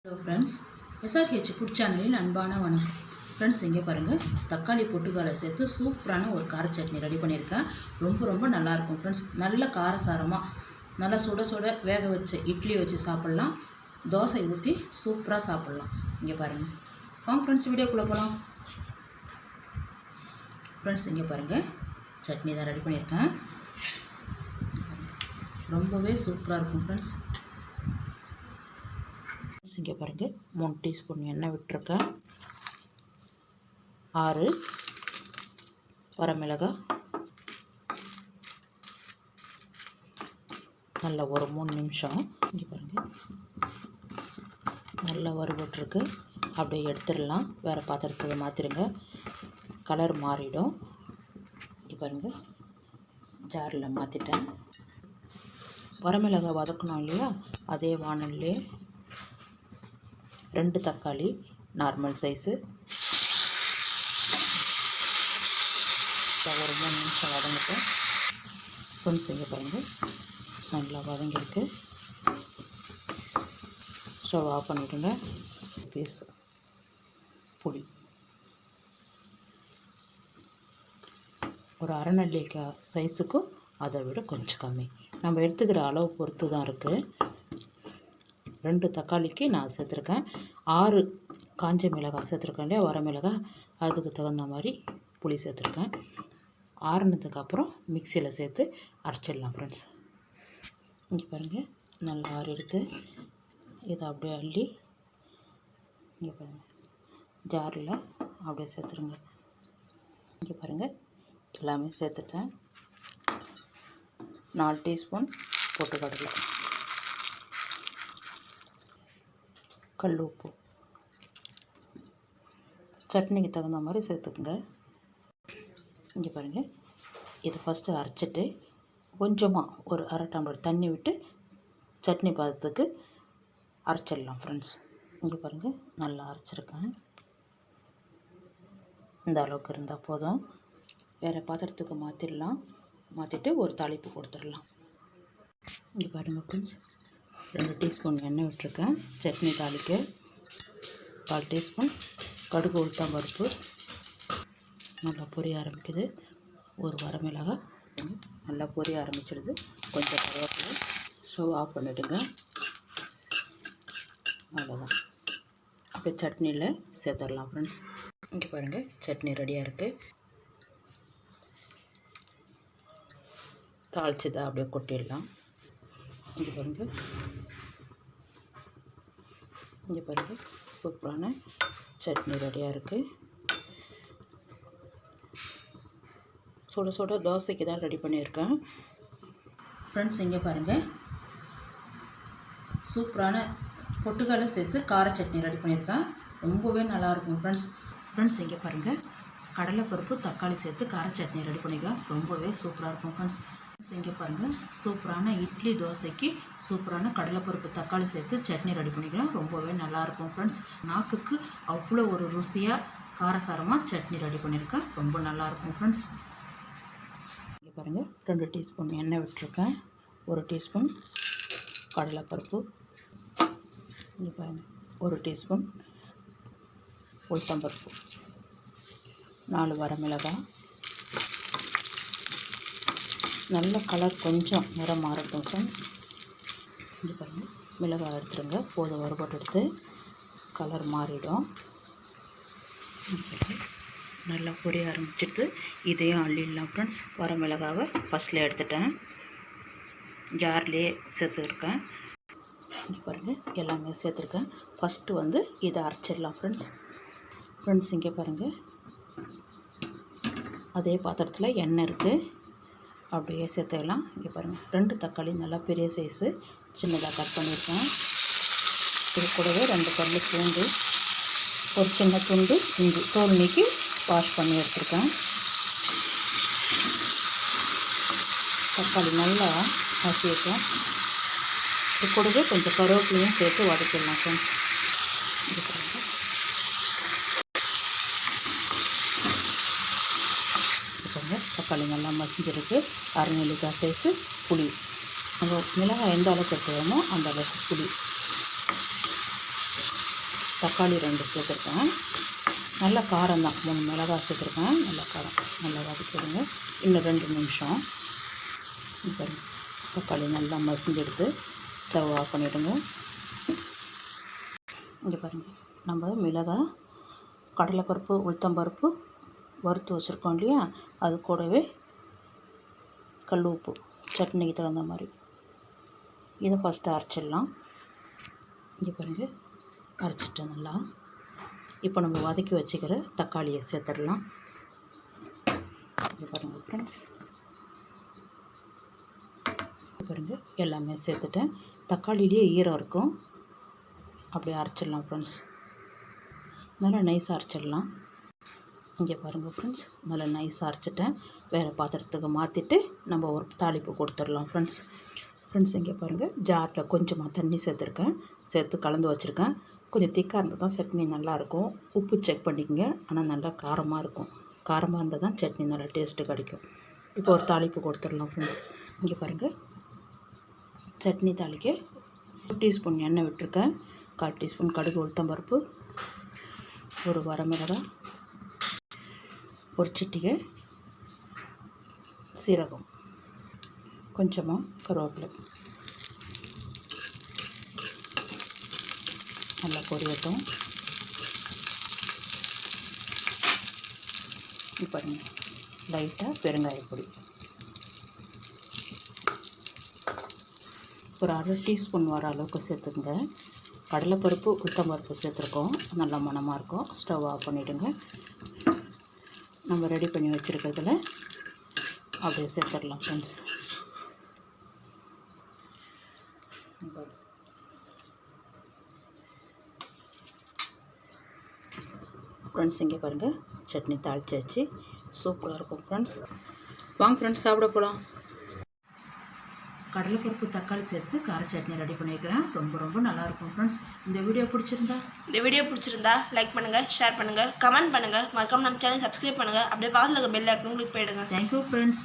Hello friends, SRH food சேனலில் அன்பான வணக்கம். ஃப்ரெண்ட்ஸ், இங்கே பாருங்கள், தக்காளி பொட்டுக்காலை சேர்த்து சூப்பரான ஒரு கார சட்னி ரெடி பண்ணியிருக்கேன். ரொம்ப நல்லாயிருக்கும் ஃப்ரெண்ட்ஸ். நல்ல காரசாரமாக நல்லா சுட சுட வேக வச்ச இட்லி வச்சு சாப்பிட்லாம், தோசை ஊற்றி சூப்பராக சாப்பிட்லாம். இங்கே பாருங்கள், வாங்க ஃப்ரெண்ட்ஸ் வீடியோக்குள்ளே போகலாம். ஃப்ரெண்ட்ஸ், இங்கே பாருங்கள், சட்னி தான் ரெடி பண்ணியிருக்கேன். ரொம்பவே சூப்பராக இருக்கும் ஃப்ரெண்ட்ஸ். இங்கே பாருங்கள், 3 டீஸ்பூன் எண்ணெய் விட்டுருக்கேன். 6 வரமிளகாய் நல்லா ஒரு 3 நிமிஷம் இங்கே பாருங்கள் நல்லா வறுபட்டுருக்கு. அப்படியே எடுத்துடலாம், வேறு பாத்திரத்துக்கு மாற்றிடுங்க, கலர் மாறிடும். இங்கே பாருங்கள், ஜாரில் மாற்றிட்டேன். வரமிளகாய் வதக்கணும் இல்லையா, அதே வானல்லே 2 தக்காளி நார்மல் சைஸு ஒரு 3 நிமிஷம் வதங்கிட்டேன். கொஞ்சம் செய்ய பாருங்கள், நல்லா வதங்கிருக்கு. ஸ்டவ் ஆஃப் பண்ணிவிடுங்க. பீஸ் புளி ஒரு அரை நெல்லிக்காய் சைஸுக்கும் அதை விட கொஞ்சம் கம்மி, நம்ம எடுத்துக்கிற அளவு பொறுத்து தான் இருக்குது. 2 தக்காளிக்கு நான் சேர்த்துருக்கேன். 6 காஞ்ச மிளகாய் சேர்த்துருக்கேன் இல்லையா, வரமிளகாய், அதுக்கு தகுந்த மாதிரி புளி சேர்த்துருக்கேன். ஆறுனதுக்கப்புறம் மிக்சியில் சேர்த்து அரைச்சிடலாம் ஃப்ரெண்ட்ஸ். இங்கே பாருங்கள், நல்லா ஆறி எடுத்து இதை அப்படியே அள்ளி இங்கே பாருங்கள் ஜாரில் அப்படியே சேர்த்துருங்க. இங்கே பாருங்கள், எல்லாமே சேர்த்துட்டேன். 4 டீஸ்பூன் பொட்டுக்கடலை, கல் உப்பு, சட்னிக்கு தகுந்த மாதிரி சேர்த்துக்குங்க. இங்கே பாருங்கள், இது ஃபஸ்ட்டு அரைச்சிட்டு கொஞ்சமாக ஒரு அரை டம்ளர் தண்ணி விட்டு சட்னி பதத்துக்கு அரைச்சிடலாம் ஃப்ரெண்ட்ஸ். இங்கே பாருங்கள், நல்லா அரைச்சிருக்கேன். இந்த அளவுக்கு இருந்தால் போதும். வேறு பாத்திரத்துக்கு மாற்றிடலாம். மாற்றிட்டு ஒரு தாளிப்பு கொடுத்துடலாம். இங்கே பாருங்கள் ஃப்ரெண்ட்ஸ், 2 டீஸ்பூன் எண்ணெய் விட்டுருக்கேன். சட்னி தாளிக்க 1/4 டீஸ்பூன் கடுகு உளுத்தம் பருப்பு நல்லா பொரிய ஆரம்பிக்குது. ஒரு வரமிளகாய் நல்லா பொரிய ஆரம்பிச்சிடுது. கொஞ்சம் கருவேப்பிலை. ஸ்டவ் ஆஃப் பண்ணிவிடுங்க. அவ்வளோதான், அப்படியே சட்னியில் சேர்த்துடலாம் ஃப்ரெண்ட்ஸ். இங்கே பாருங்கள், சட்னி ரெடியாக இருக்குது. தாளிச்சதை அப்படியே கொட்டிடலாம். இங்கே பாருங்கள், இங்கே பாருங்கள், சூப்பரான சட்னி ரெடியாக இருக்குது. சுட சுட தோசைக்கு தான் ரெடி பண்ணியிருக்கேன் ஃப்ரெண்ட்ஸ். இங்கே பாருங்கள், சூப்பரான பொட்டுக்கடலை சேர்த்து கார சட்னி ரெடி பண்ணியிருக்கேன். ரொம்பவே நல்லாயிருக்கும் ஃப்ரெண்ட்ஸ். இங்கே பாருங்கள், கடலைப்பருப்பு தக்காளி சேர்த்து கார சட்னி ரெடி பண்ணியிருக்கேன். ரொம்பவே சூப்பராக இருக்கும் ஃப்ரெண்ட்ஸ். இங்கே பாருங்கள், சூப்பரான இட்லி தோசைக்கு சூப்பரான கடலைப்பருப்பு தக்காளி சேர்த்து சட்னி ரெடி பண்ணிக்கலாம். ரொம்பவே நல்லாயிருக்கும் ஃப்ரெண்ட்ஸ். நாக்குக்கு அவ்வளோ ஒரு ருசியாக காரசாரமாக சட்னி ரெடி பண்ணியிருக்கேன். ரொம்ப நல்லாயிருக்கும் ஃப்ரெண்ட்ஸ். இங்கே பாருங்கள், 2 டீஸ்பூன் எண்ணெய் விட்டுருக்கேன். 1 டீஸ்பூன் கடலைப்பருப்பு. இங்கே பாருங்கள், 1 டீஸ்பூன் உளுத்தம்பருப்பு, 4 வரமிளகாய். நல்ல கலர் கொஞ்சம் நிறம் மாறட்டும் ஃப்ரெண்ட்ஸ். இங்கே பாருங்கள், மிளகாய் எடுத்துருங்க, போதும் வறுபட்டு எடுத்து கலர் மாறிடும். நல்லா பொரிய ஆரம்பிச்சிட்டு இதையும் அள்ளிடலாம் ஃப்ரெண்ட்ஸ். வரமிளகாவை ஃபஸ்ட்டில் எடுத்துட்டேன், ஜார்லேயே சேர்த்துருக்கேன். இங்கே பாருங்கள், எல்லாமே சேர்த்துருக்கேன். ஃபஸ்ட்டு இதை அரைச்சிடலாம் ஃப்ரெண்ட்ஸ். இங்கே பாருங்கள், அதே பாத்திரத்தில் எண்ணெய் இருக்குது, அப்படியே சேர்த்துக்கலாம். இங்கே பாருங்கள், 2 தக்காளி நல்லா பெரிய சைஸு சின்னதாக கட் பண்ணியிருக்கேன். இது கூடவே 2 பல்லு பூண்டு, ஒரு சின்ன துண்டு இஞ்சி தோல் நீக்கி வாஷ் பண்ணி எடுத்துருக்கேன். தக்காளி நல்லா மசியிருக்கேன். இது கூடவே கொஞ்சம் கருவேப்பிலையும் சேர்த்து வதக்கிடலாம் ஃப்ரெண்ட்ஸ். இது பாருங்கள், தக்காளி நல்லா மசிஞ்சிருக்கு. அரை நெல்லிக்காய் சைஸு புளி, நம்ம மிளகாய் எந்த அளவுக்கு எடுத்துக்கிறோமோ அந்த அளவுக்கு புளி தக்காளி 2 சேர்த்துருக்கேன். நல்ல காரம் தான், 3 மிளகாய் சேர்த்துருக்கேன். நல்ல காரம், நல்லா வதக்கிடுங்க. இன்னும் 2 நிமிஷம். இப்போ தக்காளி நல்லா மசிஞ்செடுத்து ஸ்டவ் ஆஃப் பண்ணிவிடுங்க. இங்கே பாருங்கள், நம்ம மிளகாய், கடலைப்பருப்பு, உளுத்தம்பருப்பு வறுத்து வச்சுருக்கோம் இல்லையா, அது கூடவே கல் உப்பு, சட்னிக்கு தகுந்த மாதிரி. இதை ஃபஸ்ட்டு அரைச்சிடலாம். இங்கே பாருங்கள், அரைச்சிட்டேன் நல்லா. இப்போ நம்ம வதக்கி வச்சுக்கிற தக்காளியை சேர்த்துடலாம். இங்கே பாருங்கள் ஃப்ரெண்ட்ஸ், பாருங்கள் எல்லாமே சேர்த்துட்டேன். தக்காளிலேயே ஈரம் இருக்கும், அப்படியே அரைச்சிடலாம் ஃப்ரெண்ட்ஸ். நல்லா நைஸாக அரைச்சிடலாம். இங்கே பாருங்கள் ஃப்ரெண்ட்ஸ், நல்லா நைஸாக அரைச்சிட்டேன். வேறு பாத்திரத்துக்கு மாற்றிட்டு நம்ம ஒரு தாளிப்பு கொடுத்துடலாம் ஃப்ரெண்ட்ஸ். இங்கே பாருங்கள், ஜாரில் கொஞ்சமாக தண்ணி சேர்த்துருக்கேன், சேர்த்து கலந்து வச்சுருக்கேன். கொஞ்சம் திக்காக இருந்தால் தான் சட்னி நல்லாயிருக்கும். உப்பு செக் பண்ணிக்கோங்க, ஆனால் நல்லா காரமாக இருக்கும். காரமாக இருந்தால் தான் சட்னி நல்லா டேஸ்ட்டு கிடைக்கும். இப்போ ஒரு தாளிப்பு கொடுத்துடலாம் ஃப்ரெண்ட்ஸ். இங்கே பாருங்கள், சட்னி தாளிக்க 1 டீஸ்பூன் எண்ணெய் விட்டுருக்கேன். 1/4 டீஸ்பூன் கடுகு, உளுத்தம்பருப்பு, ஒரு வரமிளகாய், ஒரு சிட்டிகை சீரகம், கொஞ்சமாக கருவேப்பிலை. நல்லா பொரியட்டும். பாருங்கள், லைட்டாக பெருங்காயப்பொடி, ஒரு 1/2 டீஸ்பூன் வர அளவுக்கு சேர்த்துங்க. கடலைப்பருப்பு, உளுத்தம்பருப்பு சேர்த்துருக்கோம், நல்லா மணமாக இருக்கும். ஸ்டவ் ஆஃப் பண்ணிவிடுங்க. நம்ம ரெடி பண்ணி வச்சுருக்கிறதுல அப்படியே சேர்த்துடலாம் ஃப்ரெண்ட்ஸ். இங்கே பாருங்கள், சட்னி தாளிச்சாச்சு, சூப்பராக இருக்கும் ஃப்ரெண்ட்ஸ். வாங்க ஃப்ரெண்ட்ஸ், சாப்பிட போகலாம். கடலைப்பருப்பு தக்காளி சேர்த்து கார சட்னி ரெடி பண்ணியிருக்கிறேன். ரொம்ப நல்லாயிருக்கும் ஃப்ரெண்ட்ஸ். இந்த வீடியோ பிடிச்சிருந்தா லைக் பண்ணுங்கள், ஷேர் பண்ணுங்கள், கமெண்ட் பண்ணுங்கள். மறக்காம நம்ம சேனல் சப்ஸ்கிரைப் பண்ணுங்கள். அப்படியே பக்கத்தில் இருக்க பெல் ஐக்கன் கிளிக் பண்ணிடுங்க. Thank you friends.